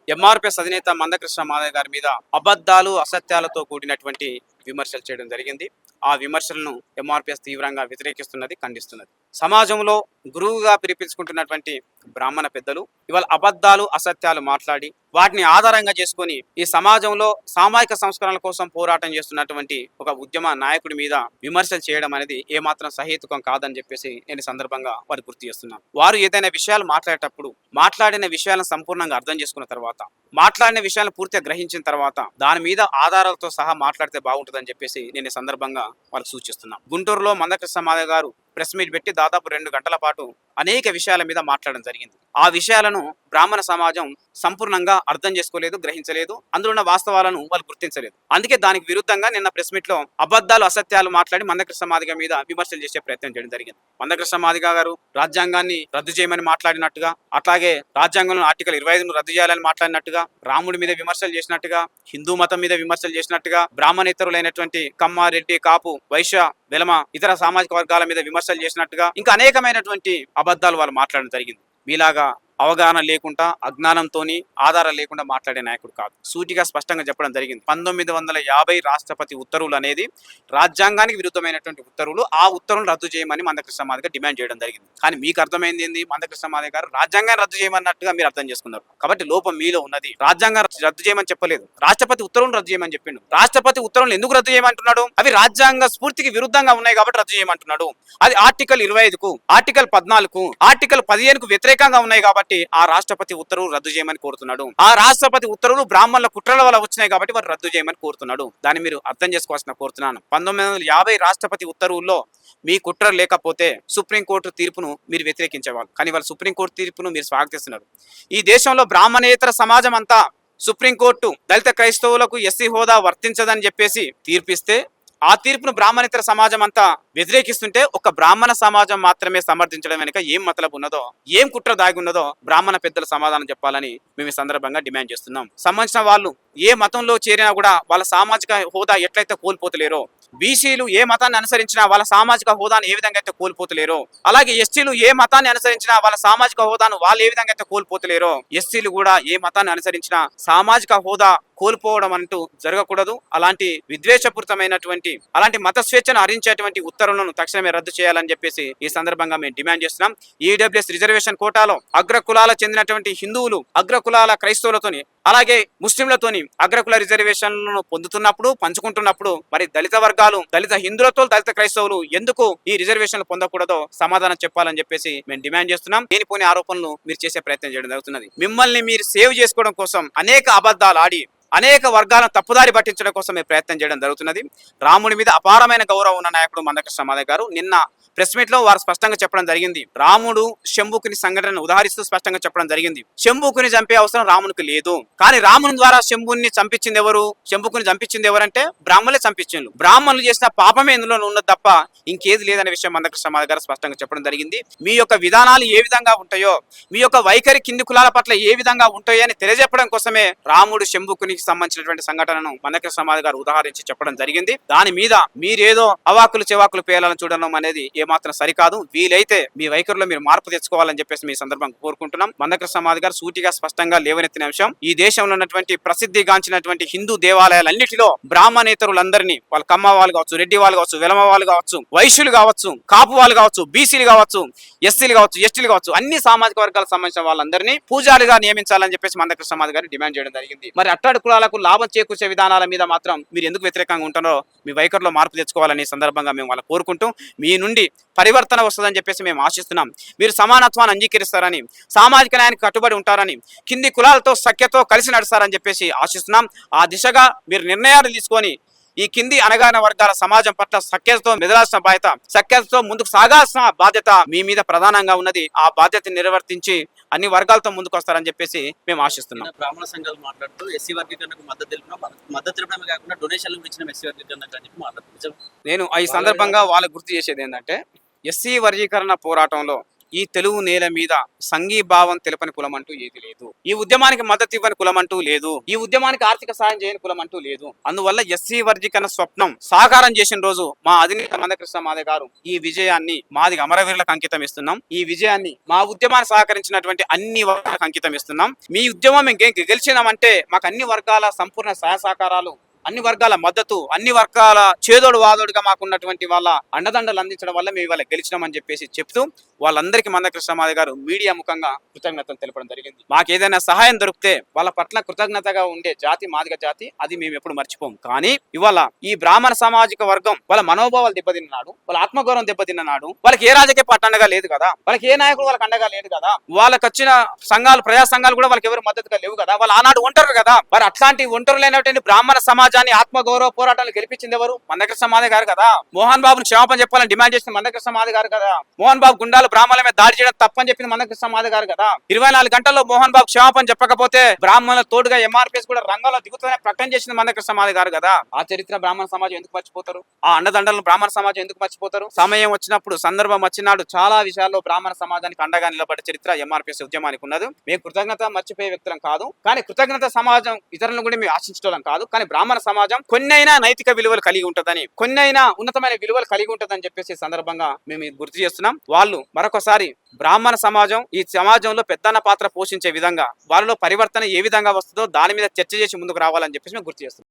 MRPS అధినేత మందకృష్ణ మాదయ్య గారి మీద అబద్ధాలు అసత్యాలతో కూడినటువంటి విమర్శలు చేయడం జరిగింది. ఆ విమర్శలను ఎంఆర్పీఎస్ తీవ్రంగా వ్యతిరేకిస్తున్నది, ఖండిస్తున్నది. సమాజంలో గురువుగా పిలిపించుకుంటున్నటువంటి బ్రాహ్మణ పెద్దలు ఇవాళ అబద్ధాలు అసత్యాలు మాట్లాడి వాటిని ఆధారంగా చేసుకొని ఈ సమాజంలో సామాజిక సంస్కరణల కోసం పోరాటం చేస్తున్నటువంటి ఒక ఉద్యమ నాయకుడి మీద విమర్శలు చేయడం అనేది ఏమాత్రం సహేతుకం కాదని చెప్పేసి నేను సందర్భంగా వారు గుర్తు చేస్తున్నాను. వారు ఏదైనా విషయాలు మాట్లాడేటప్పుడు మాట్లాడిన విషయాలను సంపూర్ణంగా అర్థం చేసుకున్న తర్వాత, మాట్లాడిన విషయాలను పూర్తిగా గ్రహించిన తర్వాత దాని మీద ఆధారాలతో సహా మాట్లాడితే బాగుంటుందని చెప్పేసి నేను ఈ సందర్భంగా వాళ్ళకి సూచిస్తున్నాను. గుంటూరులో మందకృష్ణ మాదయ్య గారు ప్రెస్ మీట్ పెట్టి దాదాపు 2 గంటల పాటు అనేక విషయాల మీద మాట్లాడడం జరిగింది. ఆ విషయాలను బ్రాహ్మణ సమాజం సంపూర్ణంగా అర్థం చేసుకోలేదు, గ్రహించలేదు, అందులో ఉన్న వాస్తవాలను వాళ్ళు గుర్తించలేదు. అందుకే దానికి విరుద్ధంగా నిన్న ప్రెస్ మీట్ లో అబద్ధాలు అసత్యాలు మాట్లాడి మందకృష్ణ మాదిగ మీద విమర్శలు చేసే ప్రయత్నం చేయడం జరిగింది. మందకృష్ణ మాదిగ గారు రాజ్యాంగాన్ని రద్దు చేయమని మాట్లాడినట్టుగా, అట్లాగే రాజ్యాంగంలో ఆర్టికల్ 25ను రద్దు చేయాలని మాట్లాడినట్టుగా, రాముడి మీద విమర్శలు చేసినట్టుగా, హిందూ మతం మీద విమర్శలు చేసినట్టుగా, బ్రాహ్మణేతరులైనటువంటి కమ్మ, రెడ్డి, కాపు, వైశ్య, వెలమ ఇతర సామాజిక వర్గాల మీద విమర్శలు చేసినట్టుగా ఇంకా అనేకమైనటువంటి అబద్ధాలు వాళ్ళు మాట్లాడడం జరిగింది. మీలాగా అవగాహన లేకుండా, అజ్ఞానంతోని, ఆధారం లేకుండా మాట్లాడే నాయకుడు కాదు. సూటిగా స్పష్టంగా చెప్పడం జరిగింది. 1950 రాష్ట్రపతి ఉత్తర్వులు అనేది రాజ్యాంగానికి విరుద్ధమైనటువంటి ఉత్తర్వులు. ఆ ఉత్తర్వులు రద్దు చేయమని మందకృష్ణ మాదిగ డిమాండ్ చేయడం జరిగింది. కానీ మీకు అర్థమైంది ఏంది? మందకృష్ణ మాదిగ గారు రాజ్యాంగాన్ని రద్దు చేయమన్నట్టుగా మీరు అర్థం చేసుకున్నారు. కాబట్టి లోపం మీలో ఉన్నది. రాజ్యాంగం రద్దు చేయమని చెప్పలేదు, రాష్ట్రపతి ఉత్తర్వులు రద్దు చేయమని చెప్పిండు. రాష్ట్రపతి ఉత్తర్వులు ఎందుకు రద్దు చేయమంటున్నాడు? అవి రాజ్యాంగ స్ఫూర్తికి విరుద్ధంగా ఉన్నాయి కాబట్టి రద్దు చేయమంటున్నాడు. అది ఆర్టికల్ 25కు, ఆర్టికల్ 14కు, ఆర్టికల్ 15కు వ్యతిరేకంగా ఉన్నాయి కాబట్టి ఆ రాష్ట్రపతి ఉత్తర్వులు రద్దు చేయమని కోరుతున్నాడు. ఆ రాష్ట్రపతి ఉత్తర్వులు బ్రాహ్మణుల కుట్రల వల్ల వచ్చినాయి కాబట్టి వారు రద్దు చేయమని కోరుతున్నాడు. దాన్ని మీరు అర్థం చేసుకోవాల్సిన కోరుతున్నాను. 1950 రాష్ట్రపతి ఉత్తర్వుల్లో మీ కుట్ర లేకపోతే సుప్రీంకోర్టు తీర్పును మీరు వ్యతిరేకించేవాళ్ళు. కానీ వాళ్ళు సుప్రీంకోర్టు తీర్పును మీరు స్వాగతిస్తున్నారు. ఈ దేశంలో బ్రాహ్మణేతర సమాజం అంతా సుప్రీంకోర్టు దళిత క్రైస్తవులకు ఎస్సీ హోదా వర్తించదని చెప్పేసి తీర్పిస్తే, ఆ తీర్పును బ్రాహ్మణేతర సమాజం అంతా వ్యతిరేకిస్తుంటే ఒక బ్రాహ్మణ సమాజం మాత్రమే సమర్థించడం వెనుక ఏం మతలబు ఉన్నదో, ఏం కుట్ర దాగి ఉన్నదో బ్రాహ్మణ పెద్దలు సమాధానం చెప్పాలని మేము ఈ సందర్భంగా డిమాండ్ చేస్తున్నాం. సంబంధించిన వాళ్ళు ఏ మతంలో చేరినా కూడా వాళ్ళ సామాజిక హోదా ఎట్లయితే కోల్పోతలేరో, బీసీలు ఏ మతాన్ని అనుసరించినా వాళ్ళ సామాజిక హోదాను ఏ విధంగా అయితే కోల్పోతలేరో, అలాగే ఎస్టీలు ఏ మతాన్ని అనుసరించినా వాళ్ళ సామాజిక హోదాను వాళ్ళు ఏ విధంగా అయితే కోల్పోతలేరో, ఎస్సీలు కూడా ఏ మతాన్ని అనుసరించినా సామాజిక హోదా కోల్పోవడం అంటూ జరగకూడదు. అలాంటి విద్వేషపూరితమైనటువంటి, అలాంటి మత స్వేచ్ఛను హరించేటువంటి ఉత్తర్వులను తక్షణమే రద్దు చేయాలని చెప్పేసి ఈ సందర్భంగా మేము డిమాండ్ చేస్తున్నాం. ఈడబ్ల్యూఎస్ రిజర్వేషన్ కోటాలో అగ్రకులాలకు చెందినటువంటి హిందువులు అగ్రకులాల క్రైస్తవులతోని, అలాగే ముస్లింలతోని అగ్రకుల రిజర్వేషన్లను పొందుతున్నప్పుడు, పంచుకుంటున్నప్పుడు మరి దళిత వర్గాలు, దళిత హిందువులతో దళిత క్రైస్తవులు ఎందుకు ఈ రిజర్వేషన్లు పొందకూడదో సమాధానం చెప్పాలని చెప్పేసి మేము డిమాండ్ చేస్తున్నాం. లేనిపోని ఆరోపణలు మీరు చేసే ప్రయత్నం చేయడం జరుగుతున్నది. మిమ్మల్ని మీరు సేవ్ చేసుకోవడం కోసం అనేక అబద్ధాలు ఆడి అనేక వర్గాలను తప్పుదారి పట్టించడం కోసం ప్రయత్నం చేయడం జరుగుతున్నది. రాముడి మీద అపారమైన గౌరవం ఉన్న నాయకుడు మందకృష్ణ మాదయ్య గారు నిన్న ప్రెస్ మీట్ లో వారు స్పష్టంగా చెప్పడం జరిగింది. రాముడు శంభుకుని సంఘటనను ఉదాహరిస్తూ స్పష్టంగా చెప్పడం జరిగింది. శంభుకుని చంపే అవసరం రామునికి లేదు, కానీ రాముని ద్వారా శంభుని చంపించింది ఎవరు? శంభుకుని చంపించింది ఎవరంటే బ్రాహ్మణులే చంపించిండ్రు. బ్రాహ్మణులు చేసిన పాపమే ఇందులో ఉన్నది తప్ప ఇంకేది లేదనే విషయం మందకృష్ణ మాదయ్య గారు స్పష్టంగా చెప్పడం జరిగింది. మీ యొక్క విధానాలు ఏ విధంగా ఉంటాయో, మీ యొక్క వైఖరి కింది కులాల పట్ల ఏ విధంగా ఉంటాయో అని తెలియజెప్పడం కోసమే రాముడు శంభుకుని సంబంధించినటువంటి సంఘటనను మందకృష్ణ మాదయ్య గారు ఉదాహరించి చెప్పడం జరిగింది. దాని మీద మీరేదో అవాకులు చెవాకులు పేయాలని చూడడం అనేది ఏమాత్రం సరికాదు. వీలైతే మీ వైఖరిలో మీరు మార్పు తెచ్చుకోవాలని చెప్పేసి మీ సందర్భంగా కోరుకుంటున్నాం. మందకృష్ణ మాదయ్య గారు సూటిగా స్పష్టంగా లేవనెత్తిన అంశం, ఈ దేశంలో ఉన్నటువంటి ప్రసిద్ధిగాంచినటువంటి హిందూ దేవాలయాలన్నిటిలో బ్రాహ్మణేతరులందరినీ, వాళ్ళ కమ్మ వాళ్ళు కావచ్చు, రెడ్డి వాళ్ళు కావచ్చు, వెలమ వాళ్ళు కావచ్చు, వైశ్యులు కావచ్చు, కాపు వాళ్ళు కావచ్చు, బీసీలు కావచ్చు, ఎస్సీలు కావచ్చు, ఎస్టీలు కావచ్చు, అన్ని సామాజిక వర్గాలకు సంబంధించిన వాళ్ళందరినీ పూజారిగా నియమించాలని చెప్పేసి మందకృష్ణ మాదయ్య గారు డిమాండ్ చేయడం జరిగింది. మరి అట్టాడు కులాలకు లాభం చేకూర్చే విధానాల మీద మాత్రం మీరు ఎందుకు వ్యతిరేకంగా ఉంటారో మీ వైఖరిలో మార్పు తెచ్చుకోవాలని సందర్భంగా మేము వాళ్ళ కోరుకుంటూ, మీ నుండి పరివర్తన వస్తుందని చెప్పేసి మేము ఆశిస్తున్నాం. మీరు సమానత్వాన్ని అంగీకరిస్తారని, సామాజిక న్యాయానికి కట్టుబడి ఉంటారని, కింది కులాలతో సఖ్యతో కలిసి నడుస్తారని చెప్పేసి ఆశిస్తున్నాం. ఆ దిశగా మీరు నిర్ణయాలు తీసుకొని ఈ కింది అణగారిన వర్గాల సమాజం పట్ల సఖ్యతతో మెదలాల్సిన బాధ్యత, సఖ్యతతో ముందుకు సాగాల్సిన బాధ్యత మీ మీద ప్రధానంగా ఉన్నది. ఆ బాధ్యతను నిర్వర్తించి అన్ని వర్గాలతో ముందుకు వస్తారని చెప్పేసి మేము ఆశిస్తున్నాం. బ్రాహ్మణ సంఘాలు మాట్లాడుతూ ఎస్సీ వర్గీకరణకు మద్దతు తెలపడమే కాకుండా డొనేషన్లు ఇచ్చిన ఎస్సీ వర్గీకరణకు అని చెప్పి మాట్లాడుతున్నాం. నేను ఈ సందర్భంగా వాళ్ళకు గుర్తు చేసేది ఏంటంటే, ఎస్సీ వర్గీకరణ పోరాటంలో ఈ తెలుగు నేల మీద సంఘీభావం తెలపని కులం అంటూ ఏది లేదు. ఈ ఉద్యమానికి మద్దతు ఇవ్వని కులం అంటూ లేదు. ఈ ఉద్యమానికి ఆర్థిక సాయం చేయని కులం అంటూ లేదు. అందువల్ల ఎస్సీ వర్గీకరణ స్వప్నం సాకారం చేసిన రోజు మా అధినేత మందకృష్ణ మాదిగ గారు ఈ విజయాన్ని మాదిగ అమరవీరులకు అంకితం ఇస్తున్నాం. ఈ విజయాన్ని మా ఉద్యమాన్ని సహకరించినటువంటి అన్ని వర్గాలకు అంకితం ఇస్తున్నాం. మీ ఉద్యమం మేము గెలిచినామంటే మాకు అన్ని వర్గాల సంపూర్ణ సహాయ సహకారాలు, అన్ని వర్గాల మద్దతు, అన్ని వర్గాల చేదోడు వాదోడుగా మాకున్నటువంటి వాళ్ళ అండదండలు అందించడం వల్ల మేము ఇవాళ గెలిచినామని చెప్పేసి చెప్తూ వాళ్ళందరికీ మందకృష్ణ మాదిగ గారు మీడియా ముఖంగా కృతజ్ఞతలు తెలపడం జరిగింది. మాకు ఏదైనా సహాయం దొరికితే వాళ్ళ పట్ల కృతజ్ఞతగా ఉండే జాతి మాదిగ జాతి, అది మేము ఎప్పుడు మర్చిపోం. కానీ ఇవాళ ఈ బ్రాహ్మణ సామాజిక వర్గం వాళ్ళ మనోభావాలు దెబ్బతిన్నాడు, వాళ్ళ ఆత్మగౌరవం దెబ్బతిన్నాడు. వాళ్ళకి ఏ రాజకీయ పార్టీ అండగా లేదు కదా, వాళ్ళకి ఏ నాయకుడు వాళ్ళకి అండగా లేదు కదా, వాళ్ళకి వచ్చిన సంఘాలు, ప్రజా సంఘాలు కూడా వాళ్ళకి ఎవరు మద్దతుగా లేవు కదా, వాళ్ళు ఆనాడు ఒంటరు కదా. మరి అట్లాంటి ఒంటరు లేనటువంటి బ్రాహ్మణ సమాజాన్ని ఆత్మగౌరవ పోరాటాలు గెలిపించింది ఎవరు? మందకృష్ణ మాదిగ గారు కదా. మోహన్ బాబును క్షమాపణ చెప్పాలని డిమాండ్ చేసిన మందకృష్ణ మాదిగ గారు కదా. మోహన్ బాబు గుండాలు బ్రాహ్మణుల మీద దాడి చేయడం తప్పని చెప్పింది మందకృష్ణ మాదిగ గారు కదా. 24 గంటల్లో మోహన్ బాబు క్షమాపణ చెప్పకపోతే బ్రాహ్మణుల తోడుగా ఎంఆర్పీఎస్ కూడా రంగంలో దిగుతుందని ప్రకటన చేసింది మందకృష్ణ మాదిగ గారు కదా. ఆ చరిత్ర బ్రాహ్మణ సమాజం ఎందుకు మర్చిపోతారు? ఆ అండదండలను బ్రాహ్మణ సమాజం ఎందుకు మర్చిపోతారు? సమయం వచ్చినప్పుడు, సందర్భం వచ్చినాడు చాలా విషయాల్లో బ్రాహ్మణ సమాజానికి అండగా నిలబడే చరిత్ర ఎంఆర్పీఎస్ ఉద్యమానికి ఉన్నది. మేము కృతజ్ఞత మర్చిపోయే వ్యక్తులం కాదు, కానీ కృతజ్ఞత సమాజం ఇతరులను కూడా మేము ఆశించడం కాదు. కానీ బ్రాహ్మణ సమాజం కొన్నైనా నైతిక విలువలు కలిగి ఉంటుందని, కొన్నైనా ఉన్నతమైన విలువలు కలిగి ఉంటుందని చెప్పేసి సందర్భంగా మేము గుర్తు చేస్తున్నాం. వాళ్ళు మరొకసారి బ్రాహ్మణ సమాజం ఈ సమాజంలో పెద్దన్న పాత్ర పోషించే విధంగా, వాళ్ళలో పరివర్తన ఏ విధంగా వస్తుందో దాని మీద చర్చ చేసి ముందుకు రావాలని చెప్పేసి మేము గుర్తు చేస్తున్నాం.